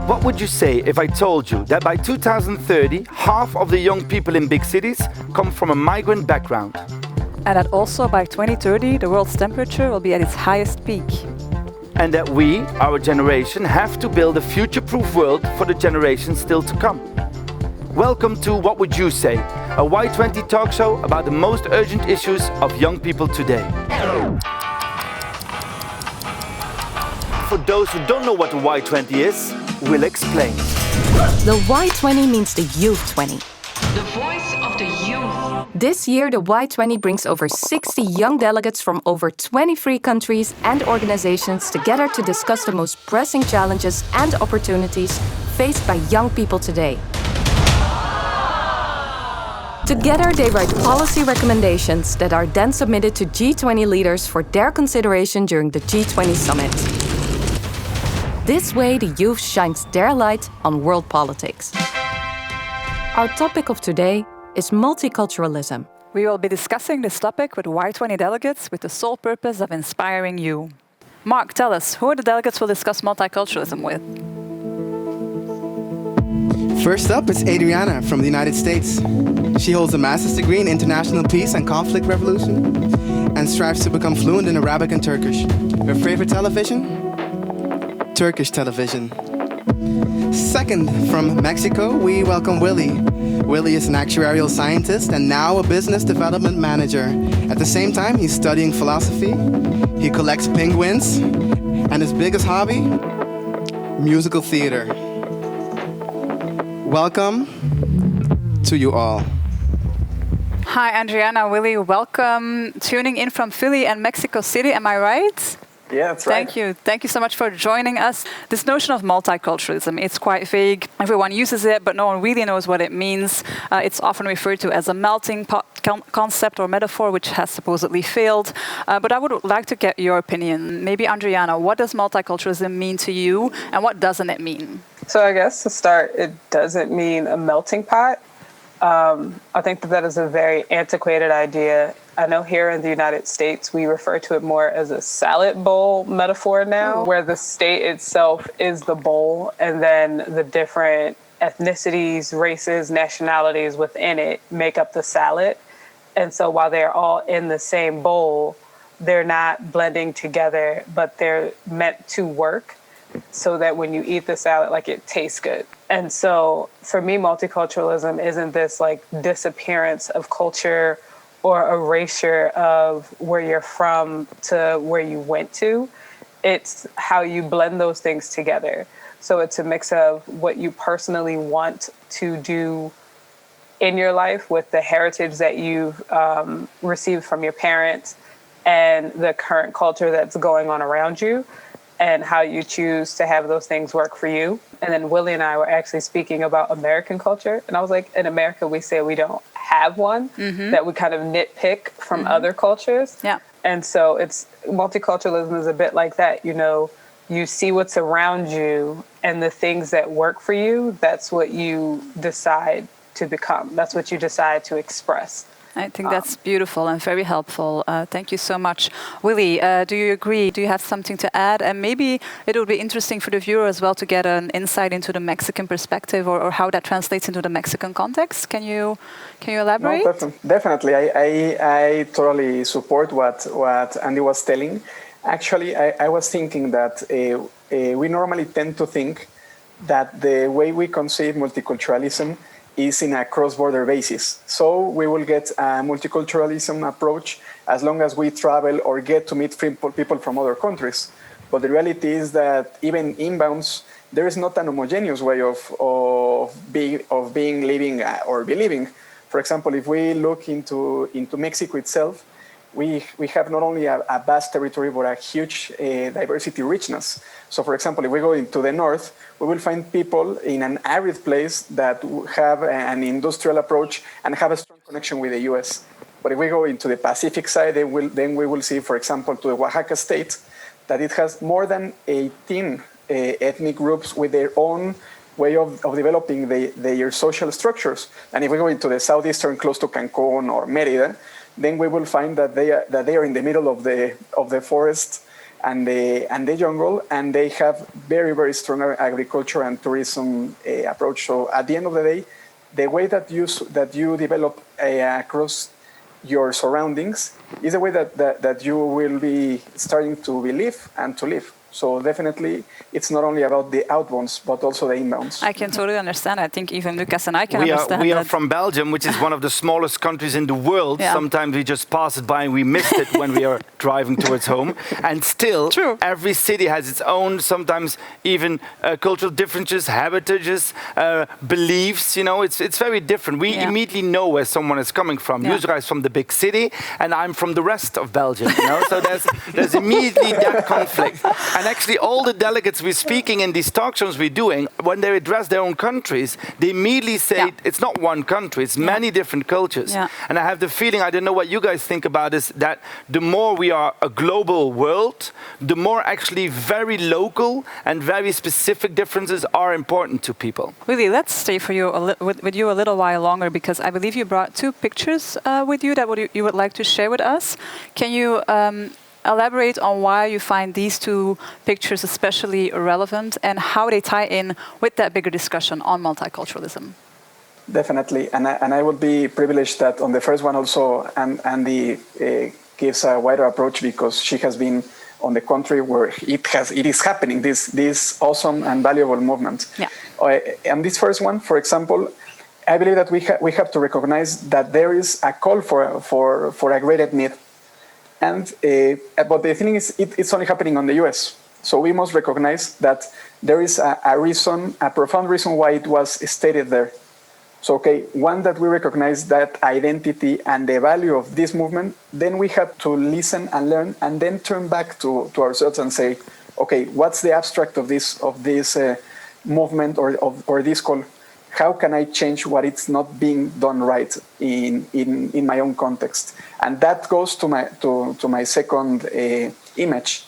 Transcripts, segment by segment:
What would you say if I told you that by 2030, half of the young people in big cities come from a migrant background? And that also by 2030, the world's temperature will be at its highest peak. And that we, our generation, have to build a future-proof world for the generations still to come. Welcome to What Would You Say, a Y20 talk show about the most urgent issues of young people today. For those who don't know what the Y20 is, we'll explain. The Y20 means the Youth 20. The voice of the youth. This year, the Y20 brings over 60 young delegates from over 23 countries and organizations together to discuss the most pressing challenges and opportunities faced by young people today. Together, they write policy recommendations that are then submitted to G20 leaders for their consideration during the G20 summit. This way, the youth shines their light on world politics. Our topic of today is multiculturalism. We will be discussing this topic with Y20 delegates with the sole purpose of inspiring you. Mark, tell us, who are the delegates we'll discuss multiculturalism with? First up is Adriana from the United States. She holds a master's degree in international peace and conflict resolution and strives to become fluent in Arabic and Turkish. Her favorite television? Turkish television. Second, from Mexico, we welcome Willie. Willie is an actuarial scientist and now a business development manager. At the same time, he's studying philosophy. He collects penguins, and his biggest hobby? Musical theater. Welcome to you all. Hi, Adriana, Willie, welcome. Tuning in from Philly and Mexico City, am I right? Yeah, that's right. Thank you. Thank you so much for joining us. This notion of multiculturalism, it's quite vague. Everyone uses it, but no one really knows what it means. It's often referred to as a melting pot concept or metaphor, which has supposedly failed. But I would like to get your opinion. Maybe, Adriana, what does multiculturalism mean to you, and what doesn't it mean? So I guess to start, it doesn't mean a melting pot. I think that is a very antiquated idea. I know here in the United States, we refer to it more as a salad bowl metaphor now, where the state itself is the bowl, and then the different ethnicities, races, nationalities within it make up the salad. And so while they're all in the same bowl, they're not blending together, but they're meant to work so that when you eat the salad, like, it tastes good. And so for me, multiculturalism isn't this like disappearance of culture or erasure of where you're from to where you went to. It's how you blend those things together. So it's a mix of what you personally want to do in your life with the heritage that you've received from your parents and the current culture that's going on around you, and how you choose to have those things work for you. And then Willie and I were actually speaking about American culture. And I was like, in America, we say we don't have one, that we kind of nitpick from other cultures. Yeah. And so multiculturalism is a bit like that. You know, you see what's around you, and the things that work for you, that's what you decide to become. That's what you decide to express. I think that's beautiful and very helpful. Thank you so much. Willie, do you agree? Do you have something to add? And maybe it would be interesting for the viewer as well to get an insight into the Mexican perspective, or how that translates into the Mexican context. Can you elaborate? No, definitely. I totally support what Andy was telling. Actually, I was thinking that we normally tend to think that the way we conceive multiculturalism is in a cross-border basis. So we will get a multiculturalism approach as long as we travel or get to meet people from other countries. But the reality is that even inbounds, there is not an homogeneous way of being living or believing. For example, if we look into Mexico itself, we have not only a vast territory, but a huge diversity richness. So, for example, if we go into the north, we will find people in an arid place that have an industrial approach and have a strong connection with the US. But if we go into the Pacific side, then we will see, for example, to the Oaxaca state, that it has more than 18 ethnic groups with their own way of developing their social structures. And if we go into the southeastern, close to Cancun or Merida, then we will find that they are in the middle of the forest and the jungle, and they have very, very strong agriculture and tourism approach. So at the end of the day, the way that you develop across your surroundings is the way that you will be starting to believe and to live. So definitely, it's not only about the outbounds, but also the inbounds. I can totally understand. I think even Lucas and I can understand We that. are from Belgium, which is one of the smallest countries in the world. Yeah. Sometimes we just pass it by and we missed it when we are driving towards home. And still, every city has its own, sometimes even cultural differences, habitages, beliefs. You know, it's very different. We immediately know where someone is coming from. Yusra is from the big city, and I'm from the rest of Belgium. You know, so there's immediately that conflict. And actually, all the delegates we're speaking in these talk shows we're doing, when they address their own countries, they immediately say it's not one country, it's many different cultures. Yeah. And I have the feeling, I don't know what you guys think about this, that the more we are a global world, the more actually very local and very specific differences are important to people. Willy, let's stay for you with you a little while longer, because I believe you brought 2 pictures with you that you would like to share with us. Can you elaborate on why you find these 2 pictures especially relevant and how they tie in with that bigger discussion on multiculturalism? Definitely, and I would be privileged that on the first one also Andy gives a wider approach, because she has been on the country where it is happening, this awesome and valuable movement. Yeah. And this first one, for example, I believe that we have to recognize that there is a call for a greater need. And but the thing is, it's only happening on the US. So we must recognize that there is a profound reason why it was stated there. So, one, that we recognize that identity and the value of this movement, then we have to listen and learn, and then turn back to ourselves and say, what's the abstract of this movement or this call? How can I change what it's not being done right in my own context? And that goes to my second image,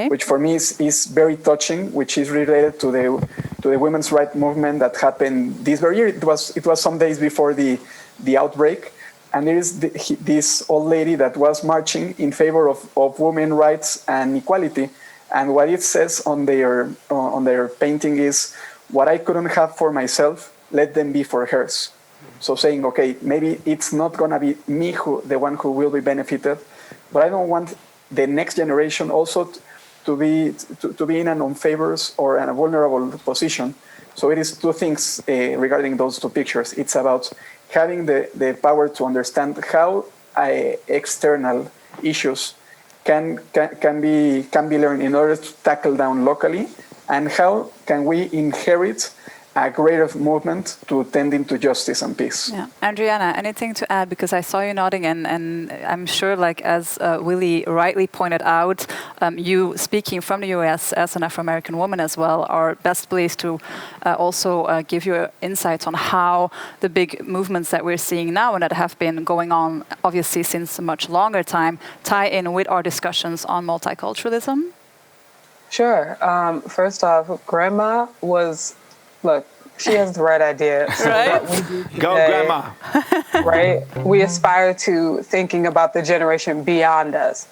which for me is very touching, which is related to the women's rights movement that happened this very year. It was some days before the outbreak, and there is this old lady that was marching in favor of women's rights and equality. And what it says on their painting is, "What I couldn't have for myself, let them be for hers." So saying, maybe it's not going to be me the one who will be benefited, but I don't want the next generation also to be in an unfavors or in a vulnerable position. So it is 2 things regarding those 2 pictures. It's about having the power to understand how external issues can be learned in order to tackle down locally, and how can we inherit a greater movement to tending to justice and peace. Yeah. Adriana, anything to add? Because I saw you nodding, and I'm sure, like as Willy rightly pointed out, you speaking from the US as an Afro-American woman as well are best placed to also give your insights on how the big movements that we're seeing now and that have been going on obviously since a much longer time tie in with our discussions on multiculturalism. Sure. First off, Grandma was... Look, she has the right idea. So right? What we do today, Go, Grandma. Right? We aspire to thinking about the generation beyond us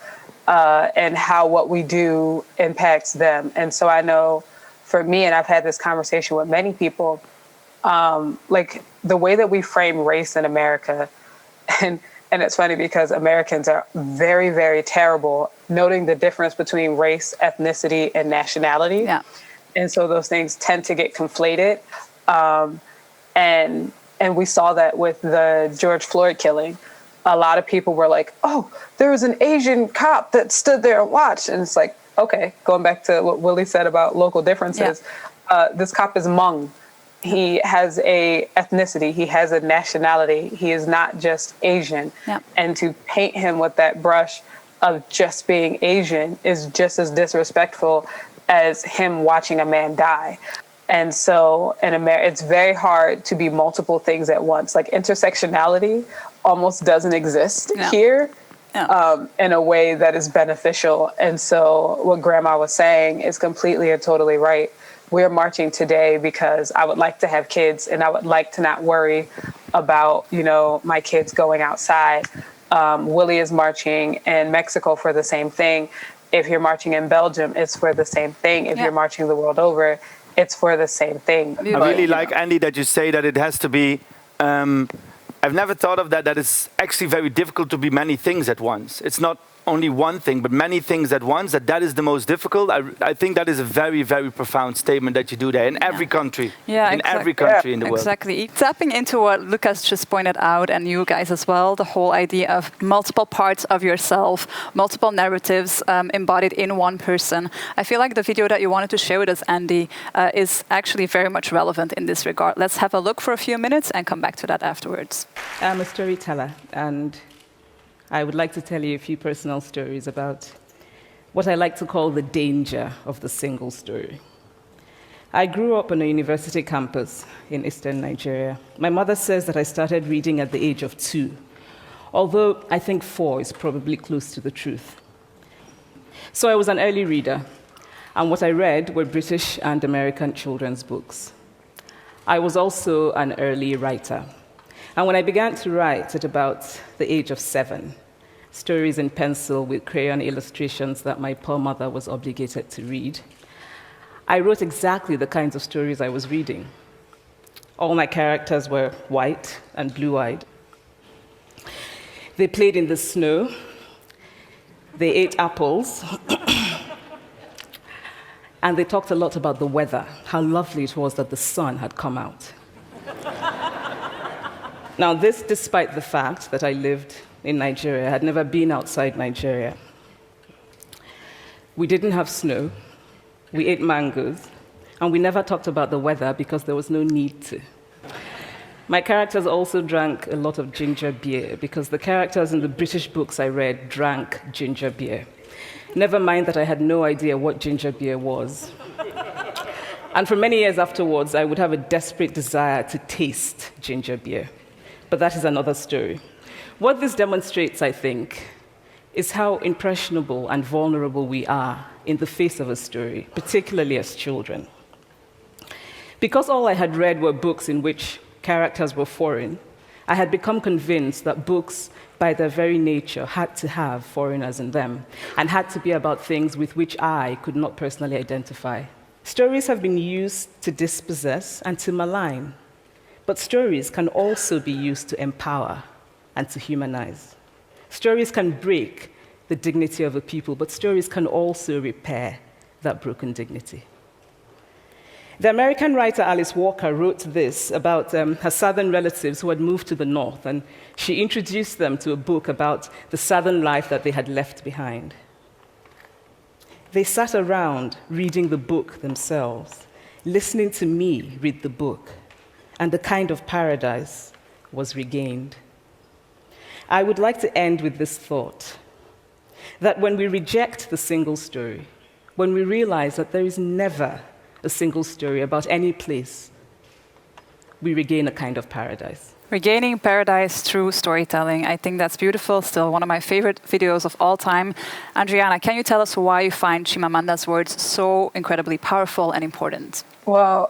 and how what we do impacts them. And so I know for me, and I've had this conversation with many people, like the way that we frame race in America, and it's funny because Americans are very, very terrible noting the difference between race, ethnicity, and nationality. Yeah. And so those things tend to get conflated. And we saw that with the George Floyd killing. A lot of people were like, oh, there was an Asian cop that stood there and watched. And it's like, okay, going back to what Willy said about local differences, this cop is Hmong. He has a ethnicity. He has a nationality. He is not just Asian. Yeah. And to paint him with that brush of just being Asian is just as disrespectful as him watching a man die. And so in America, it's very hard to be multiple things at once. Like intersectionality almost doesn't exist here in a way that is beneficial. And so what Grandma was saying is completely and totally right. We're marching today because I would like to have kids and I would like to not worry about, my kids going outside. Willy is marching in Mexico for the same thing. If you're marching in Belgium, it's for the same thing. If you're marching the world over, it's for the same thing. I really like, Andy, that you say that it has to be, I've never thought of that it's actually very difficult to be many things at once. It's not only one thing, but many things at once, that is the most difficult. I think that is a very, very profound statement that you do there in every country. In every country in the world. Exactly. Tapping into what Lucas just pointed out, and you guys as well, the whole idea of multiple parts of yourself, multiple narratives embodied in one person. I feel like the video that you wanted to share with us, Andy, is actually very much relevant in this regard. Let's have a look for a few minutes and come back to that afterwards. I'm a storyteller, and I would like to tell you a few personal stories about what I like to call the danger of the single story. I grew up on a university campus in eastern Nigeria. My mother says that I started reading at the age of 2, although I think 4 is probably close to the truth. So I was an early reader, and what I read were British and American children's books. I was also an early writer. And when I began to write at about the age of 7, stories in pencil with crayon illustrations that my poor mother was obligated to read, I wrote exactly the kinds of stories I was reading. All my characters were white and blue-eyed. They played in the snow. They ate apples. And they talked a lot about the weather, how lovely it was that the sun had come out. Now, this despite the fact that I lived in Nigeria. I had never been outside Nigeria. We didn't have snow. We ate mangoes. And we never talked about the weather because there was no need to. My characters also drank a lot of ginger beer because the characters in the British books I read drank ginger beer. Never mind that I had no idea what ginger beer was. And for many years afterwards, I would have a desperate desire to taste ginger beer. But that is another story. What this demonstrates, I think, is how impressionable and vulnerable we are in the face of a story, particularly as children. Because all I had read were books in which characters were foreign, I had become convinced that books, by their very nature, had to have foreigners in them and had to be about things with which I could not personally identify. Stories have been used to dispossess and to malign. But stories can also be used to empower and to humanize. Stories can break the dignity of a people, but stories can also repair that broken dignity. The American writer Alice Walker wrote this about her southern relatives who had moved to the north, and she introduced them to a book about the southern life that they had left behind. They sat around reading the book themselves, listening to me read the book, and the kind of paradise was regained. I would like to end with this thought, that when we reject the single story, when we realize that there is never a single story about any place, we regain a kind of paradise. Regaining paradise through storytelling. I think that's beautiful. Still one of my favorite videos of all time. Adriana, can you tell us why you find Chimamanda's words so incredibly powerful and important? Well,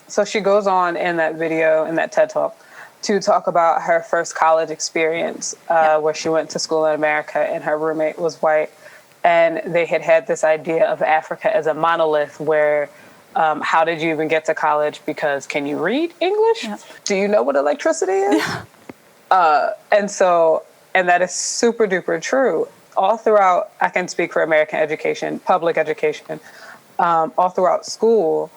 so she goes on in that video, in that TED Talk, to talk about her first college experience where she went to school in America and her roommate was white. And they had this idea of Africa as a monolith where how did you even get to college? Because can you read English? Yeah. Do you know what electricity is? Yeah. And that is super duper true. All throughout, I can speak for American education, public education, all throughout school,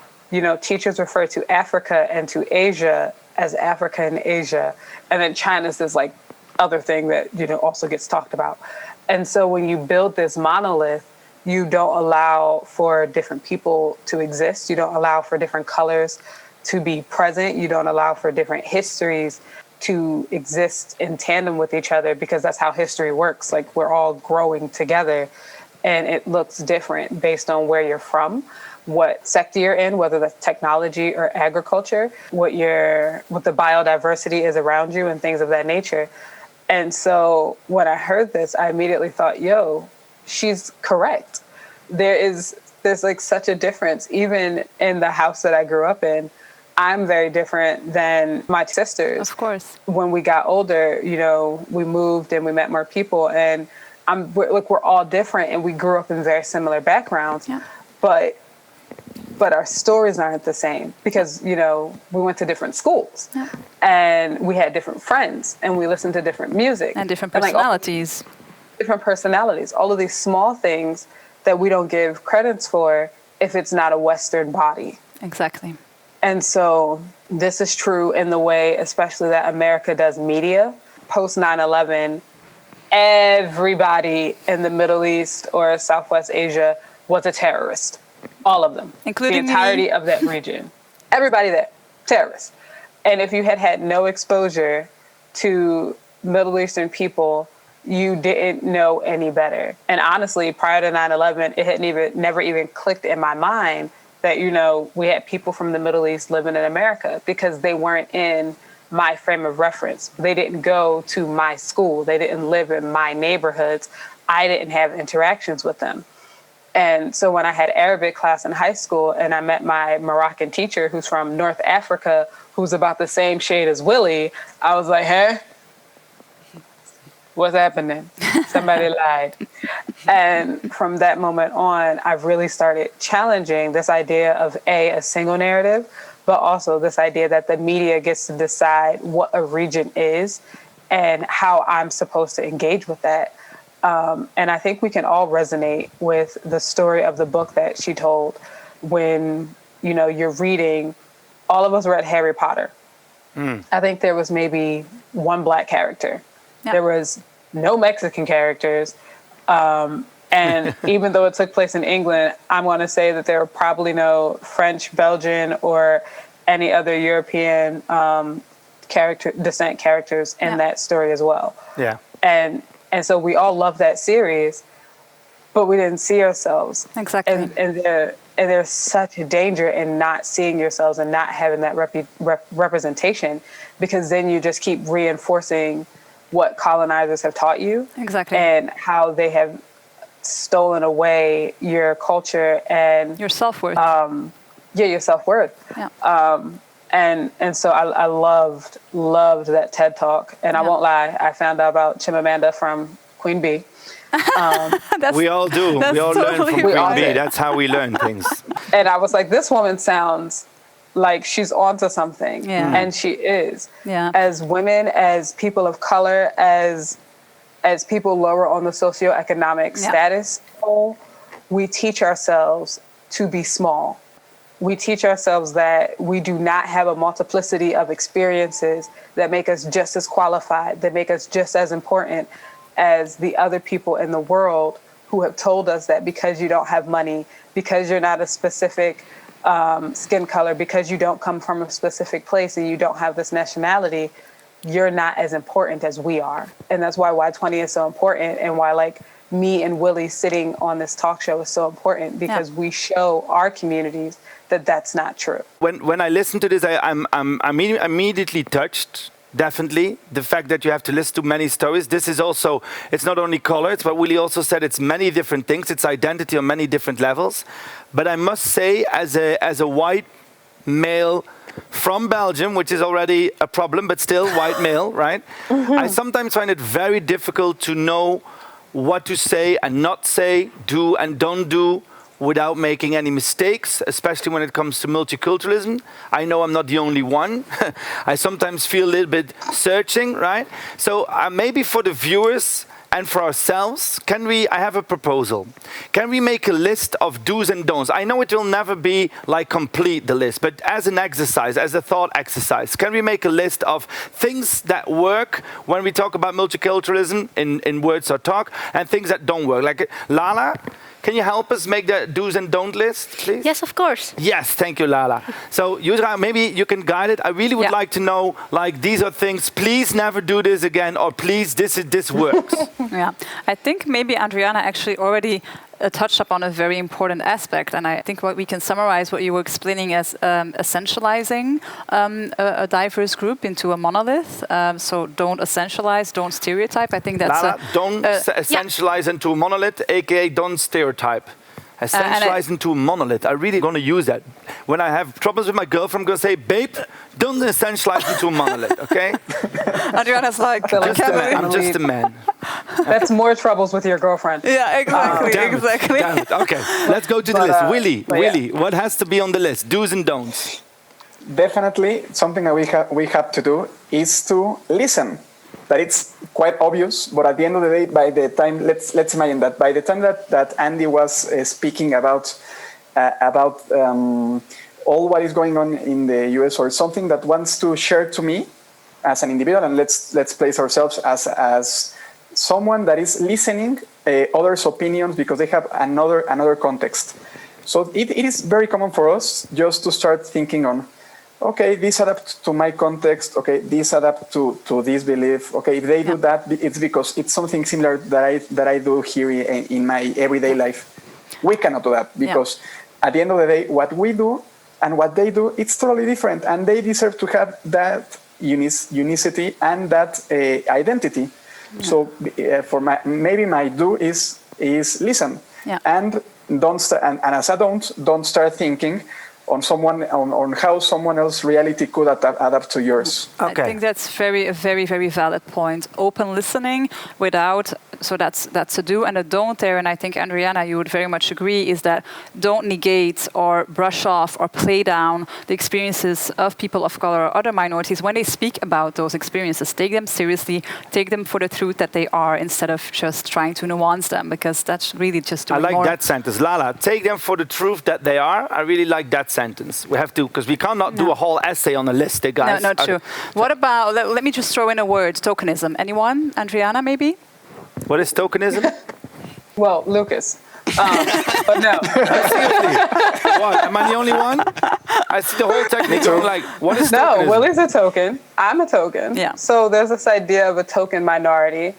teachers refer to Africa and to Asia as Africa and Asia. And then China's this other thing that, also gets talked about. And so when you build this monolith, you don't allow for different people to exist. You don't allow for different colors to be present. You don't allow for different histories to exist in tandem with each other because that's how history works. We're all growing together and it looks different based on where you're from, what sector you're in, whether that's technology or agriculture, what the biodiversity is around you and things of that nature. And so when I heard this, I immediately thought, she's correct. There's such a difference. Even in the house that I grew up in, I'm very different than my sisters. Of course. When we got older, we moved and we met more people. And we're all different, and we grew up in very similar backgrounds, but our stories aren't the same because, you know, we went to different schools and we had different friends and we listened to different music. And different personalities. Different personalities. All of these small things that we don't give credence for if it's not a Western body. Exactly. And so this is true in the way, especially that America does media. Post 9/11, everybody in the Middle East or Southwest Asia was a terrorist. All of them. Including the entirety of that region. Everybody there, terrorists. And if you had no exposure to Middle Eastern people, you didn't know any better. And honestly, prior to 9/11, it had never even clicked in my mind that, you know, we had people from the Middle East living in America because they weren't in my frame of reference. They didn't go to my school. They didn't live in my neighborhoods. I didn't have interactions with them. And so when I had Arabic class in high school and I met my Moroccan teacher who's from North Africa, who's about the same shade as Willie, I was like, hey, what's happening? Somebody lied. And from that moment on, I've really started challenging this idea of a single narrative, but also this idea that the media gets to decide what a region is and how I'm supposed to engage with that. And I think we can all resonate with the story of the book that she told when, you know, you're reading, all of us read Harry Potter. I think there was maybe one Black character. Yeah. There was no Mexican characters. And even though it took place in England, I'm going to say that there were probably no French, Belgian, or any other European descent characters in that story as well. Yeah. And so we all love that series, but we didn't see ourselves. Exactly. And there's such a danger in not seeing yourselves and not having that representation, because then you just keep reinforcing what colonizers have taught you. Exactly. And how they have stolen away your culture and your self-worth. Your self-worth. Yeah. And so I loved that TED Talk. And I won't lie, I found out about Chimamanda from Queen Bee. We all do. We all learn from Queen Bee. That's how we learn things. And I was like, this woman sounds like she's onto something. Yeah. And she is. Yeah. As women, as people of color, as people lower on the socioeconomic status pole, we teach ourselves to be small. We teach ourselves that we do not have a multiplicity of experiences that make us just as qualified, that make us just as important as the other people in the world who have told us that because you don't have money, because you're not a specific skin color, because you don't come from a specific place and you don't have this nationality, you're not as important as we are. And that's why Y20 is so important, and why, like, me and Willie sitting on this talk show is so important, because we show our communities that that's not true. When I listen to this, I'm immediately touched. Definitely, the fact that you have to listen to many stories. This is also, it's not only color, it's what Willie also said, it's many different things. It's identity on many different levels. But I must say, as a white male from Belgium, which is already a problem, but still white male, right? I sometimes find it very difficult to know what to say and not say, do and don't do, without making any mistakes, especially when it comes to multiculturalism. I know I'm not the only one. I sometimes feel a little bit searching, right? So maybe for the viewers and for ourselves, I have a proposal. Can we make a list of do's and don'ts? I know it will never be like complete the list, but as an exercise, as a thought exercise, can we make a list of things that work when we talk about multiculturalism in words or talk, and things that don't work? Like, Lala, can you help us make the do's and don't list, please? Yes, of course. Yes, thank you, Lala. So, Yusra, maybe you can guide it. I really would like to know, like, these are things, please never do this again, or please, this works. Yeah, I think maybe Adriana actually already touched upon a very important aspect, and I think what we can summarize what you were explaining as essentializing a diverse group into a monolith. So don't essentialize, don't stereotype. I think that's Lala, don't essentialize into a monolith, aka don't stereotype. Essentialize into a monolith. I'm really going to use that. When I have problems with my girlfriend, I'm going to say, babe, don't essentialize into a monolith, okay? Adriana's like, I'm just a man. That's more troubles with your girlfriend. Yeah, exactly, Damn it, exactly. damn it. Okay, let's go to the list. Willy, what has to be on the list? Do's and don'ts. Definitely, something that we have to do is to listen. That it's quite obvious, but at the end of the day, by the time let's imagine that by the time that Andy was speaking about all what is going on in the US, or something that wants to share to me as an individual, and let's place ourselves as someone that is listening others' opinions because they have another context. So it is very common for us just to start thinking on, okay, this adapts to my context. Okay, this adapts to this belief. Okay, if they do that, it's because it's something similar that I do here in my everyday life. We cannot do that because at the end of the day, what we do and what they do, it's totally different, and they deserve to have that unicity and that identity. So for my do is listen and don't and as I don't start thinking on how someone else's reality could adapt to yours. Okay. I think that's a very, very valid point. Open listening so that's a do, and a don't there, and I think, Adriana, you would very much agree, is that don't negate or brush off or play down the experiences of people of color or other minorities when they speak about those experiences. Take them seriously, take them for the truth that they are, instead of just trying to nuance them, because that's really just doing more. I like that sentence. Lala, take them for the truth that they are. I really like that sentence. We have to, because we cannot do a whole essay on a list, guys. No, true. What about, let me just throw in a word, tokenism. Anyone? Adriana, maybe? What is tokenism? Well, Lucas. But no. What? Am I the only one? I see the whole technique. I'm like, what is tokenism? No, Willie's a token. I'm a token. Yeah. So there's this idea of a token minority.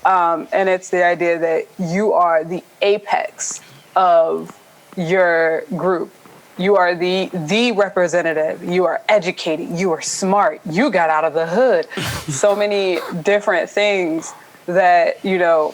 And it's the idea that you are the apex of your group. You are the representative. You are educated. You are smart. You got out of the hood. So many different things that,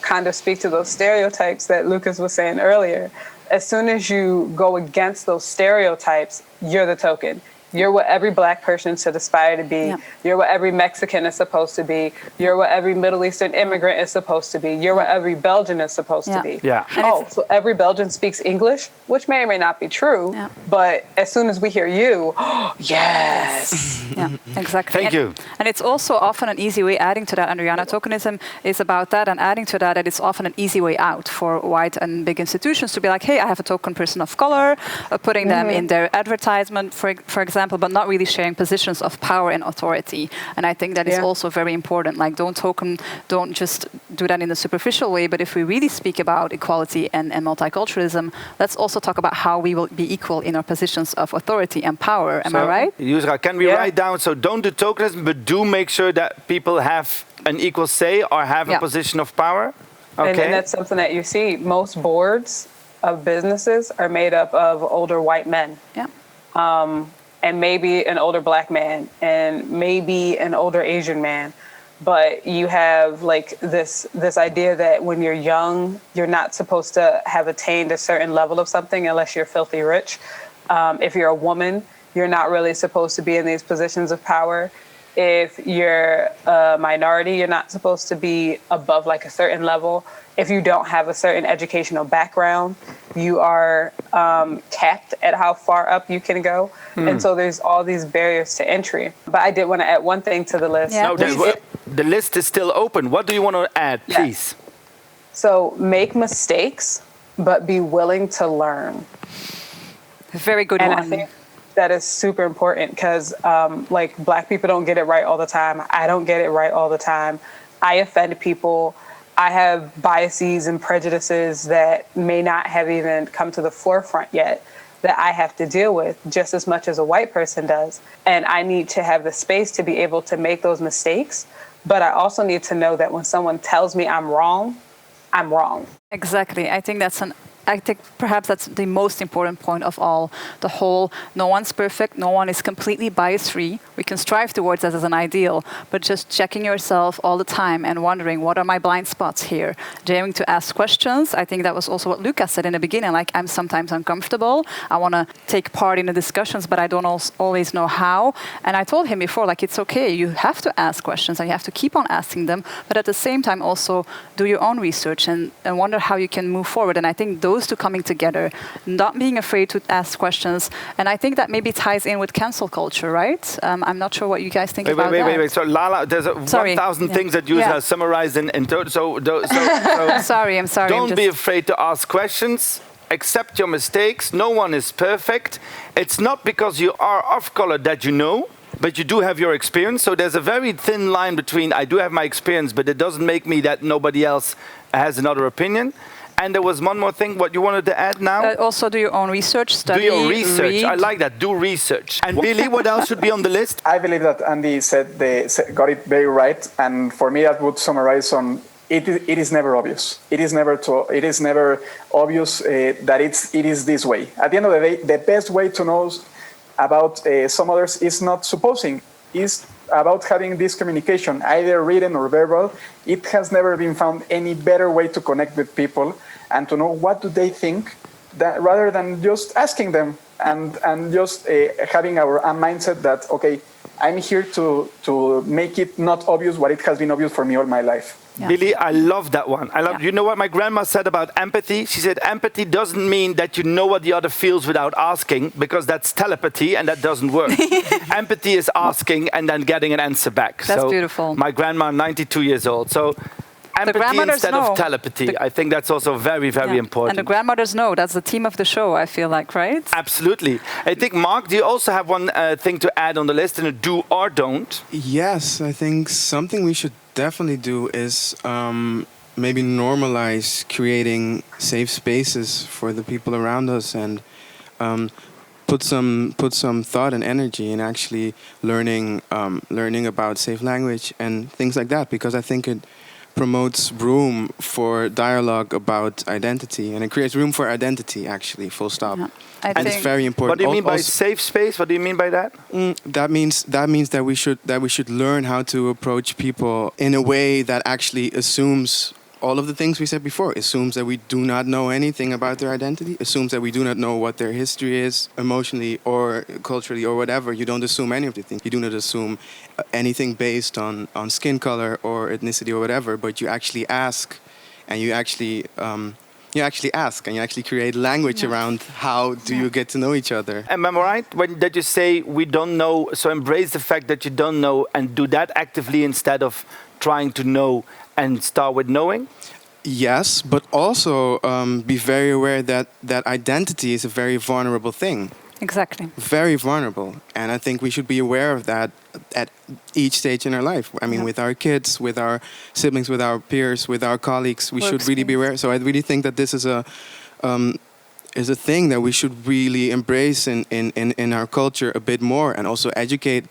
kind of speak to those stereotypes that Lucas was saying earlier. As soon as you go against those stereotypes, you're the token. You're what every black person should aspire to be. Yeah. You're what every Mexican is supposed to be. You're what every Middle Eastern immigrant is supposed to be. You're what every Belgian is supposed to be. Yeah. So every Belgian speaks English, which may or may not be true. Yeah. But as soon as we hear you, yes. Yeah, exactly. Thank you. And it's also often an easy way, adding to that, Adriana, tokenism is about that, and adding to that it's often an easy way out for white and big institutions to be like, hey, I have a token person of color, putting them in their advertisement, for example, but not really sharing positions of power and authority. And I think that is also very important. Like, don't just do that in a superficial way, but if we really speak about equality and multiculturalism, let's also talk about how we will be equal in our positions of authority and power. Am I right? Yusra, can we write down, so don't do tokenism, but do make sure that people have an equal say or have a position of power? Okay. And that's something that you see. Most boards of businesses are made up of older white men. Yeah. And maybe an older black man, and maybe an older Asian man. But you have like this idea that when you're young, you're not supposed to have attained a certain level of something unless you're filthy rich. If you're a woman, you're not really supposed to be in these positions of power. If you're a minority, you're not supposed to be above like a certain level. If you don't have a certain educational background, you are capped at how far up you can go. And so there's all these barriers to entry. But I did want to add one thing to the list. Yeah. No, the list is still open. What do you want to add, please? So make mistakes, but be willing to learn. Very good one. I think that is super important because like black people don't get it right all the time. I don't get it right all the time. I offend people. I have biases and prejudices that may not have even come to the forefront yet that I have to deal with just as much as a white person does. And I need to have the space to be able to make those mistakes. But I also need to know that when someone tells me I'm wrong, I'm wrong. Exactly. I think that's an I think perhaps that's the most important point of all. The whole, no one's perfect, no one is completely bias-free. We can strive towards that as an ideal, but just checking yourself all the time and wondering, what are my blind spots here? Daring to ask questions. I think that was also what Lucas said in the beginning, like, I'm sometimes uncomfortable. I want to take part in the discussions, but I don't always know how. And I told him before, like, it's okay. You have to ask questions and you have to keep on asking them, but at the same time also do your own research and wonder how you can move forward. And I think those two coming together, not being afraid to ask questions, and I think that maybe ties in with cancel culture, right? I'm not sure what you guys think about that. Wait. So Lala, there's 1,000 things that you summarized in total. Sorry, I'm sorry. Don't be afraid to ask questions. Accept your mistakes. No one is perfect. It's not because you are off color that you know, but you do have your experience. So there's a very thin line between I do have my experience, but it doesn't make me that nobody else has another opinion. And there was one more thing, what you wanted to add now? Also do your own research, study, do your research. read. I like that, do research. And Billy, what else should be on the list? I believe that Andy got it very right. And for me, that would summarize on it is never obvious. It is never obvious that it is this way. At the end of the day, the best way to know about some others is not supposing, is about having this communication, either written or verbal. It has never been found any better way to connect with people and to know what do they think, that rather than just asking them and just having a mindset that, okay, I'm here to make it not obvious what it has been obvious for me all my life. Yeah. Billy, I love that one. You know what my grandma said about empathy? She said empathy doesn't mean that you know what the other feels without asking, because that's telepathy and that doesn't work. Empathy is asking and then getting an answer back. That's beautiful. My grandma, 92 years old. So empathy instead of telepathy. I think that's also very, very important. And the grandmothers know. That's the theme of the show, I feel like, right? Absolutely. I think, Mark, do you also have one thing to add on the list in a do or don't? Yes, I think something we should definitely do is maybe normalize creating safe spaces for the people around us, and put some thought and energy in actually learning about safe language and things like that, because I think it promotes room for dialogue about identity, and it creates room for identity, actually, full stop. Yeah. And it's very important. What do you mean by safe space? What do you mean by that? That means that we should learn how to approach people in a way that actually assumes all of the things we said before. Assumes that we do not know anything about their identity. Assumes that we do not know what their history is, emotionally or culturally or whatever. You don't assume any of the things. You do not assume anything based on skin color or ethnicity or whatever. But you actually ask, and you actually create language around how do you get to know each other. Am I right when that you say we don't know? So embrace the fact that you don't know and do that actively instead of trying to know and start with knowing? Yes, but also be very aware that identity is a very vulnerable thing. Exactly. Very vulnerable. And I think we should be aware of that at each stage in our life. I mean, with our kids, with our siblings, with our peers, with our colleagues, we should really be aware. So I really think that this is a thing that we should really embrace in our culture a bit more, and also educate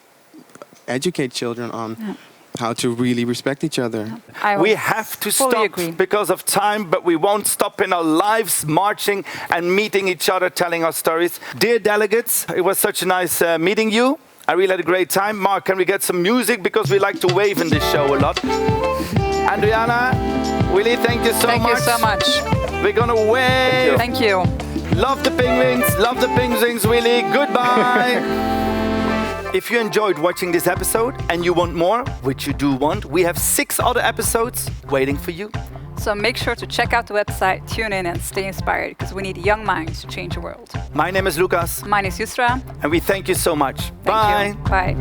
children on how to really respect each other. We have to stop because of time, but we won't stop in our lives marching and meeting each other, telling our stories. Dear delegates, it was such a nice meeting you. I really had a great time. Mark, can we get some music? Because we like to wave in this show a lot. Adriana, Willy, thank you so much. Thank you so much. We're gonna wave. Thank you. Love the penguins, Willy. Goodbye. If you enjoyed watching this episode and you want more, which you do want, we have 6 other episodes waiting for you. So make sure to check out the website, tune in and stay inspired, because we need young minds to change the world. My name is Lucas. Mine is Yusra. And we thank you so much. Thank you. Bye.